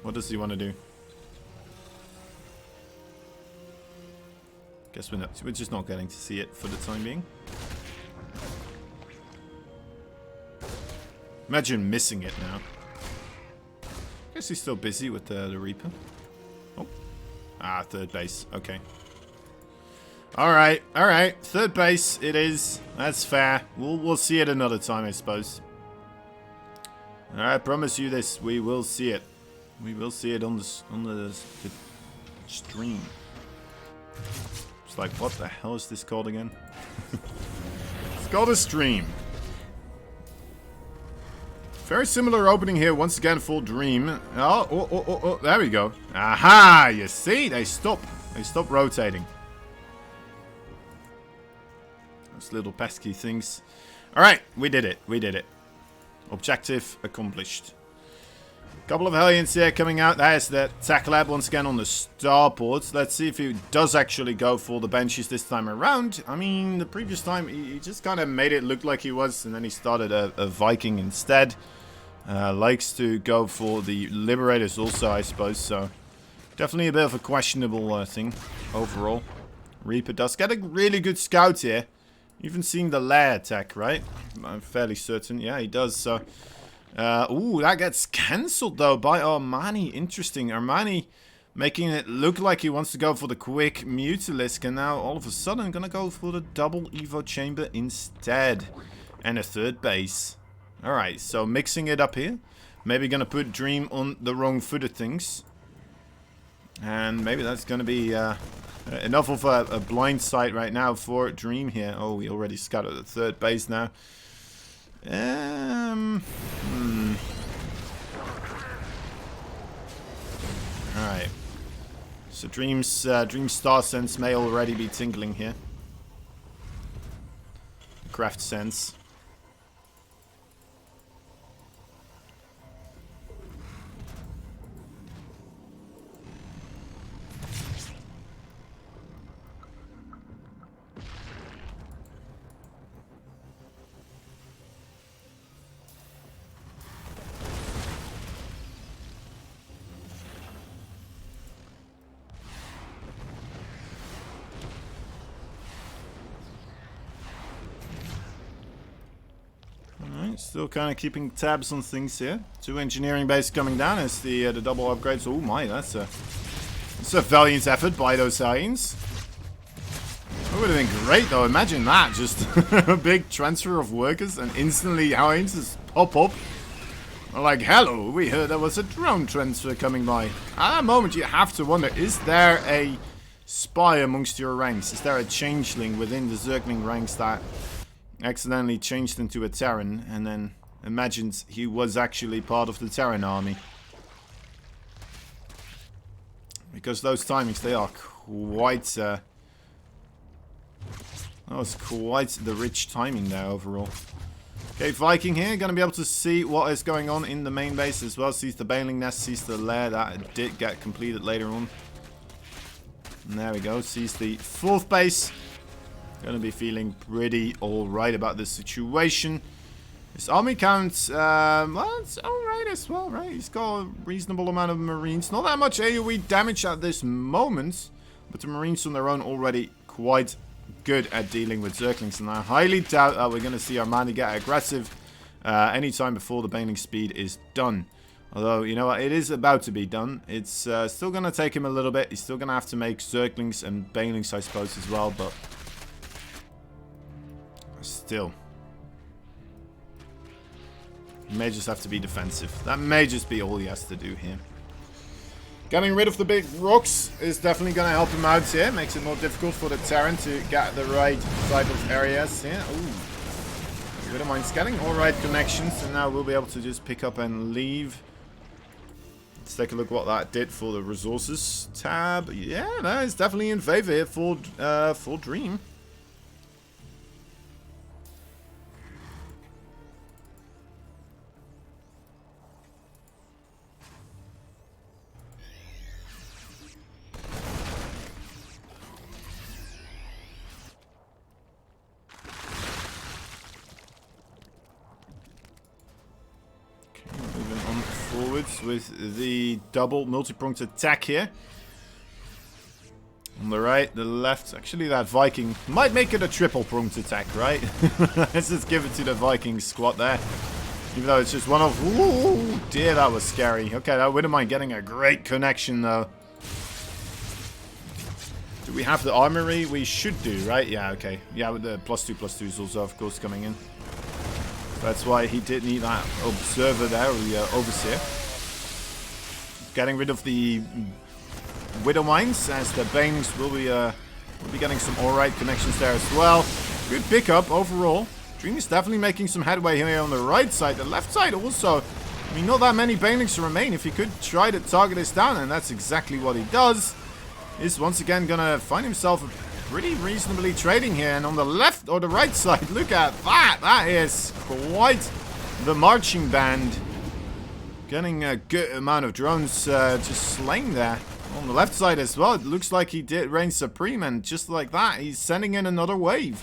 What does he want to do? Guess we're just not getting to see it for the time being. Imagine missing it now. Guess he's still busy with the Reaper. Oh. Ah, third base. Okay. Alright. Third base it is. That's fair. We'll see it another time, I suppose. I promise you this. We will see it. We will see it on the stream. It's like, what the hell is this called again? It's called a stream. Very similar opening here. Once again, full dream. Oh, there we go. Aha! You see? They stop. They stop rotating. Those little pesky things. Alright, we did it. We did it. Objective accomplished. Couple of Hellions here coming out. There's the tech lab once again on the starport. Let's see if he does actually go for the benches this time around. I mean, the previous time he just kind of made it look like he was, and then he started a Viking instead. Likes to go for the Liberators also, I suppose. So definitely a bit of a questionable thing overall. Reaper does get a really good scout here. Even seeing the lair attack, right? I'm fairly certain. Yeah, he does. So. Ooh, that gets cancelled though by ARMANI. Interesting. ARMANI making it look like he wants to go for the quick Mutalisk, and now all of a sudden gonna go for the double Evo chamber instead. And a third base. Alright, so mixing it up here. Maybe gonna put Dream on the wrong foot of things. And maybe that's gonna be enough of a blind sight right now for Dream here. Oh, we already scattered the third base now. Alright. So Dream Star Sense may already be tingling here. Craft Sense. Still kind of keeping tabs on things here. 2 engineering base coming down as the double upgrades. Oh my, that's a valiant effort by those Hellions. It would have been great though. Imagine that, just a big transfer of workers and instantly Hellions just pop up. Like, hello, we heard there was a drone transfer coming by. At that moment you have to wonder, is there a spy amongst your ranks? Is there a changeling within the Zergling ranks that accidentally changed into a Terran and then imagined he was actually part of the Terran army? Because those timings, they are quite... that was quite the rich timing there overall. Okay, Viking here, going to be able to see what is going on in the main base as well. Sees the Baneling Nest, sees the lair that did get completed later on. And there we go, sees the 4th base. Going to be feeling pretty alright about this situation. His army count, well, it's alright as well, right? He's got a reasonable amount of Marines. Not that much AoE damage at this moment, but the Marines on their own already quite good at dealing with Zerglings. And I highly doubt that we're going to see Armani get aggressive anytime before the Baneling speed is done. Although, you know what, it is about to be done. It's still going to take him a little bit. He's still going to have to make Zerglings and Banelings, I suppose, as well, but still. He may just have to be defensive. That may just be all he has to do here. Getting rid of the big rocks is definitely going to help him out here. Makes it more difficult for the Terran to get the right type of areas here. Ooh. Good mind scanning. Alright connections. And now we'll be able to just pick up and leave. Let's take a look what that did for the resources tab. Yeah, that is definitely in favor here for Dream. With the double multi-pronged attack here. On the right, the left. Actually, that Viking might make it a triple-pronged attack, right? Let's just give it to the Viking squad there. Even though it's just one of... Ooh, dear, that was scary. Okay, I wouldn't mind getting a great connection, though. Do we have the armory? We should do, right? Yeah, okay. Yeah, with the +2/+2 is also, of course, coming in. That's why he did need that observer there, or the overseer. Getting rid of the Widow Mines, as the Banelings will be getting some alright connections there as well. Good pickup overall. Dream is definitely making some headway here on the right side. The left side also, I mean, not that many Banelings remain. If he could try to target this down, and that's exactly what he does, is once again gonna find himself pretty reasonably trading here. And on the left or the right side, look at that. That is quite the marching band. Getting a good amount of drones just slain there. On the left side as well, it looks like he did reign supreme, and just like that, he's sending in another wave.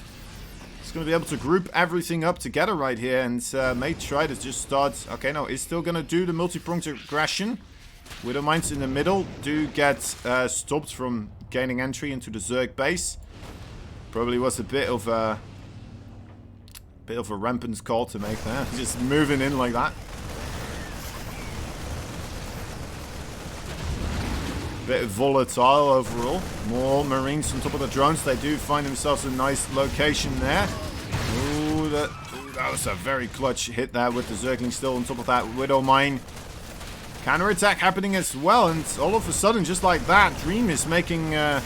He's going to be able to group everything up together right here, and may try to just start... Okay, no, he's still going to do the multi-pronged aggression. Widow Mines in the middle do get stopped from gaining entry into the Zerg base. Probably was a bit of a rampant call to make there. Just moving in like that. Bit volatile overall. More Marines on top of the drones. They do find themselves a nice location there. Ooh, that was a very clutch hit there with the Zergling still on top of that Widow Mine. Counter-attack happening as well, and all of a sudden, just like that, Dream is making a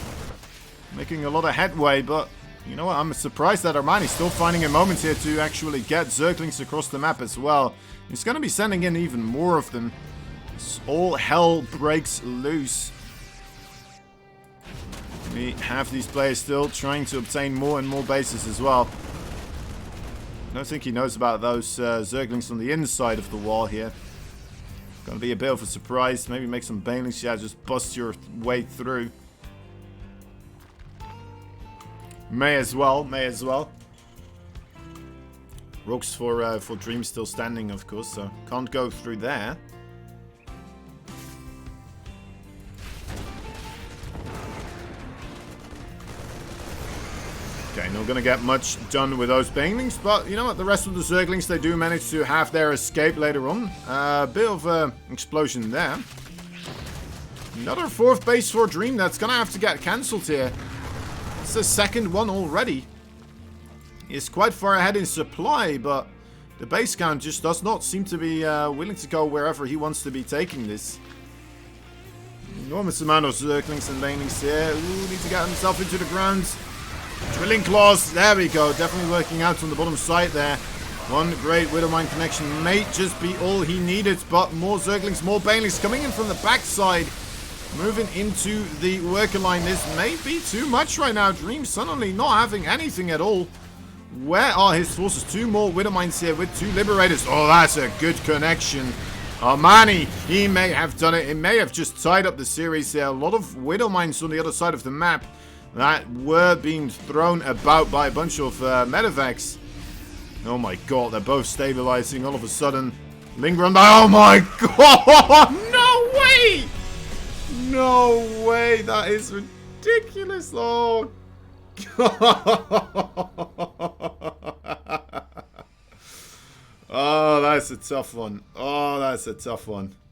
lot of headway, but you know what, I'm surprised that Armani is still finding a moment here to actually get Zerglings across the map as well. He's going to be sending in even more of them. All hell breaks loose. We have these players still trying to obtain more and more bases as well. I don't think he knows about those Zerglings on the inside of the wall here. Gonna be a bit of a surprise. Maybe make some Banelings. Yeah, just bust your way through. May as well. May as well. Rocks for Dream still standing, of course, so can't go through there. Okay, not going to get much done with those Banelings, but you know what, the rest of the Zerglings, they do manage to have their escape later on. A bit of an explosion there. Another 4th base for Dream that's going to have to get cancelled here. It's the 2nd one already. He's quite far ahead in supply, but the base count just does not seem to be willing to go wherever he wants to be taking this. Enormous amount of Zerglings and Banelings here. Ooh, need to get himself into the ground. Drilling claws, there we go, definitely working out on the bottom side there. One great Widow Mine connection may just be all he needed, but more Zerglings, more Banelings coming in from the backside. Moving into the worker line. This may be too much right now. Dream suddenly not having anything at all. Where are his forces? 2 more Widow Mines here with 2 Liberators. Oh, that's a good connection. ARMANI, he may have done it. It may have just tied up the series there. A lot of Widow Mines on the other side of the map that were being thrown about by a bunch of medevacs. Oh my god, they're both stabilizing all of a sudden. Linger on by. Oh my god! No way! No way! That is ridiculous! Oh oh, that's a tough one. Oh, that's a tough one.